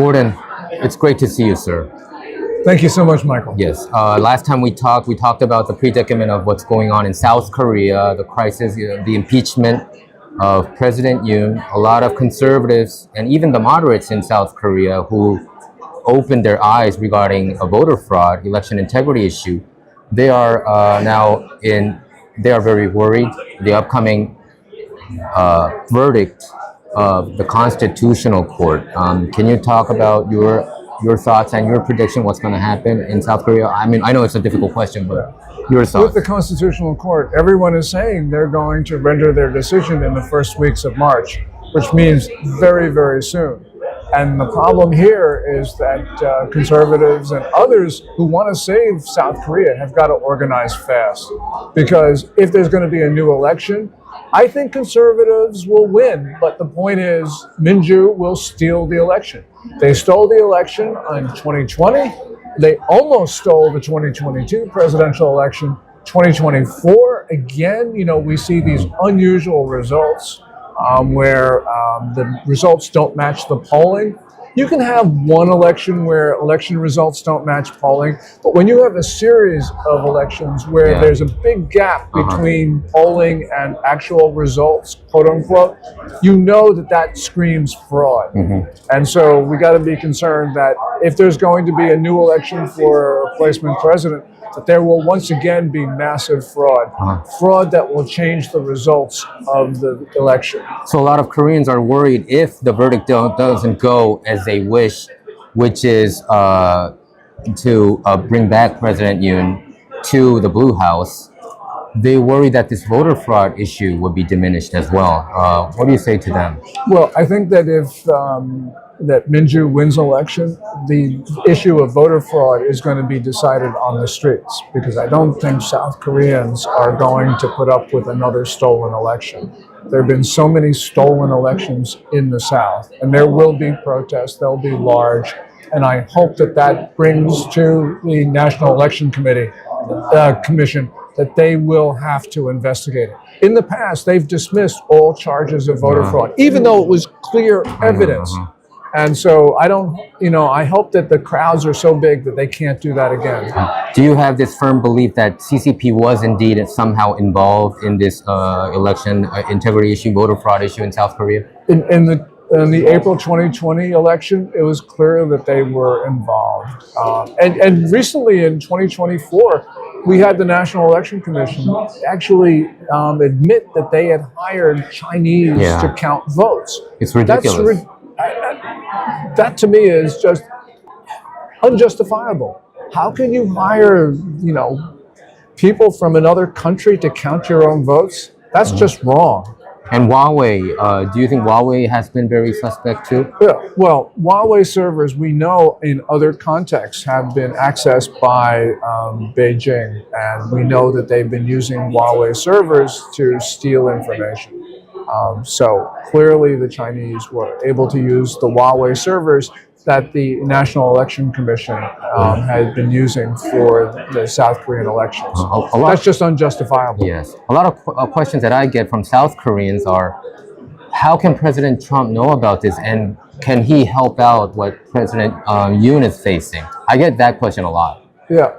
Gordon, it's great to see you, sir. Thank you so much, Michael. Yes. Last time we talked about the predicament of what's going on in South Korea, the crisis, the impeachment of President Yoon. A lot of conservatives and even the moderates in South Korea who opened their eyes regarding a voter fraud, election integrity issue. They are they are very worried. The upcoming verdict of the Constitutional Court. Can you talk about your thoughts and your prediction what's going to happen in South Korea? I mean, I know it's a difficult question, but your thoughts. With the Constitutional Court, everyone is saying they're going to render their decision in the first weeks of March, which means very, very soon. And the problem here is that conservatives and others who want to save South Korea have got to organize fast. Because if there's going to be a new election, I think conservatives will win. But the point is, Minju will steal the election. They stole the election in 2020. They almost stole the 2022 presidential election. 2024, again, we see these unusual results. Where the results don't match the polling. You can have one election where election results don't match polling, but when you have a series of elections where there's a big gap between polling and actual results, quote unquote, you know that screams fraud. And so we got to be concerned that if there's going to be a new election for a replacement president, that there will once again be massive fraud. Fraud that will change the results of the election. So a lot of Koreans are worried if the verdict doesn't go as they wish, which is to bring back President Yoon to the Blue House. They worry that this voter fraud issue would be diminished as well. What do you say to them? Well, I think that if that Minju wins election, the issue of voter fraud is going to be decided on the streets, because I don't think South Koreans are going to put up with another stolen election. There have been so many stolen elections in the South, and there will be protests, they'll be large, and I hope that brings to the National Election Commission that they will have to investigate it. In the past, they've dismissed all charges of voter fraud, even though it was clear evidence. And so I hope that the crowds are so big that they can't do that again. Do you have this firm belief that CCP was indeed somehow involved in this election integrity issue, voter fraud issue in South Korea? In the April 2020 election, it was clear that they were involved. And recently in 2024, we had the National Election Commission actually admit that they had hired Chinese to count votes. It's ridiculous. That to me is just unjustifiable. How can you hire, people from another country to count your own votes? That's just wrong. And Huawei, do you think Huawei has been very suspect too? Yeah, well, Huawei servers, we know in other contexts, have been accessed by Beijing, and we know that they've been using Huawei servers to steal information. So clearly the Chinese were able to use the Huawei servers that the National Election Commission had been using for the South Korean elections. That's just unjustifiable. Yes. A lot of questions that I get from South Koreans are, how can President Trump know about this, and can he help out what President Yoon is facing? I get that question a lot. Yeah.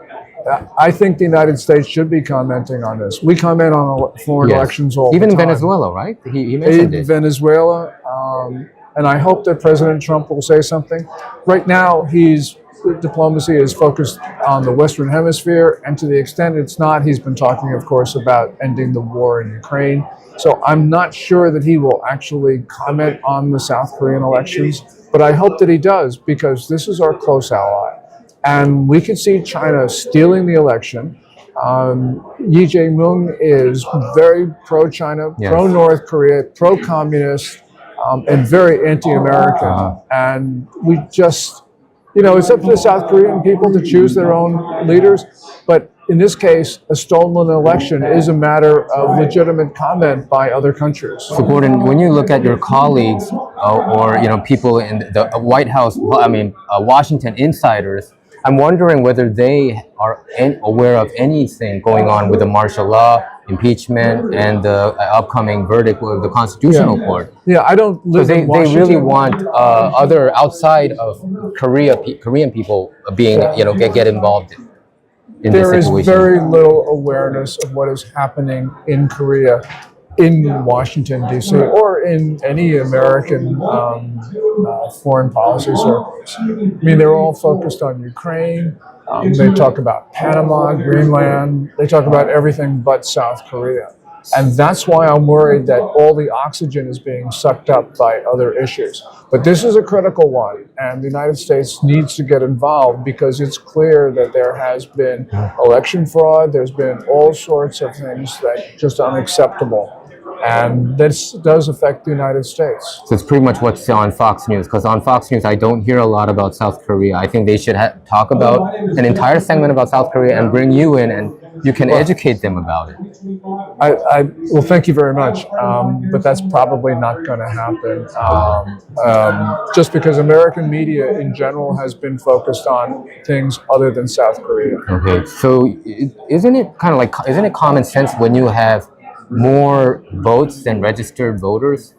I think the United States should be commenting on this. We comment on foreign elections all the time. Even Venezuela, right? He mentioned it. Venezuela, and I hope that President Trump will say something. Right now, diplomacy is focused on the Western Hemisphere, and to the extent it's not, he's been talking, of course, about ending the war in Ukraine. So I'm not sure that he will actually comment on the South Korean elections, but I hope that he does, because this is our close ally. And we can see China stealing the election. Yi Jae-myung is very pro-China, pro-North Korea, pro-communist, and very anti-American. And we just, it's up to the South Korean people to choose their own leaders. But in this case, a stolen election is a matter of legitimate comment by other countries. So Gordon, when you look at your colleagues or people in the White House, Washington insiders, I'm wondering whether they are aware of anything going on with the martial law, impeachment and the upcoming verdict of the Constitutional Court. Yeah, I don't live Because in they Washington. really want other outside of Korean people being, get involved in There this is situation. very little awareness of what is happening in Korea, in Washington, D.C., or in any American foreign policy circles. I mean, they're all focused on Ukraine. They talk about Panama, Greenland. They talk about everything but South Korea. And that's why I'm worried that all the oxygen is being sucked up by other issues. But this is a critical one, and the United States needs to get involved because it's clear that there has been election fraud, there's been all sorts of things that are just unacceptable. And this does affect the United States. So it's pretty much what's on Fox News, because on Fox News, I don't hear a lot about South Korea. I think they should talk about an entire segment about South Korea and bring you in, and you can educate them about it. Well, thank you very much, but that's probably not going to happen. Just because American media in general has been focused on things other than South Korea. Okay, so isn't it common sense when you have more votes than registered voters?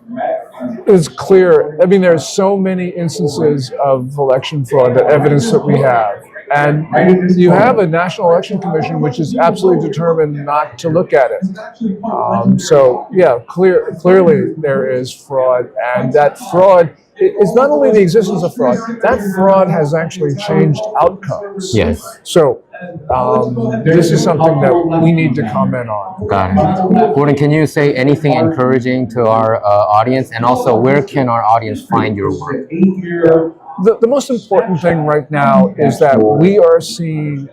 It's clear. I mean, there's so many instances of election fraud, the evidence that we have. And you have a National Election Commission which is absolutely determined not to look at it. So, yeah, clearly there is fraud. And that fraud is not only the existence of fraud, that fraud has actually changed outcomes. Yes. So, this is something that we need to comment on. Got it. Gordon, can you say anything encouraging to our audience? And also, where can our audience find your work? The most important thing right now is that we are seeing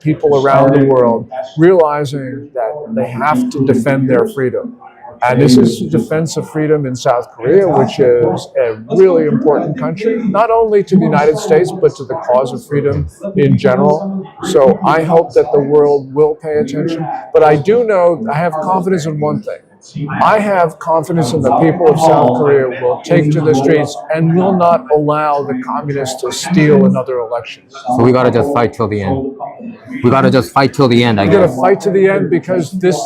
people around the world realizing that they have to defend their freedom. And this is defense of freedom in South Korea, which is a really important country, not only to the United States, but to the cause of freedom in general. So I hope that the world will pay attention. But I do know, I have confidence in one thing. I have confidence in the people of South Korea will take to the streets and will not allow the communists to steal another election. So we gotta just fight till the end. We gotta just fight till the end, I We're guess. going to fight to the end because this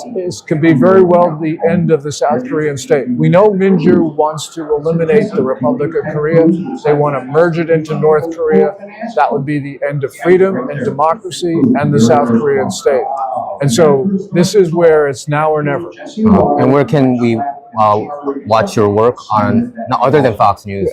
could be very well the end of the South Korean state. We know Minju wants to eliminate the Republic of Korea. They want to merge it into North Korea. That would be the end of freedom and democracy and the South Korean state. And so this is where it's now or never. And where can we watch your work on, other than Fox News?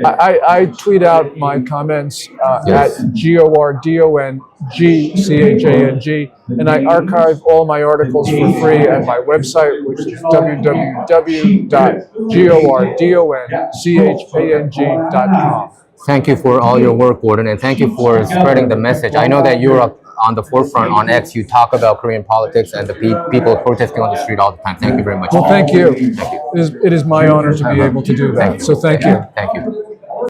I tweet out my comments Yes. at GORDONGCHANG, and I archive all my articles for free at my website, which is www.GORDONCHANG.com. Thank you for all your work, Gordon, and thank you for spreading the message. I know that you're up on the forefront on X. You talk about Korean politics and the people protesting on the street all the time. Thank you very much. Well, thank you. Thank you. It is my honor to be able to do that. So thank you. Thank you.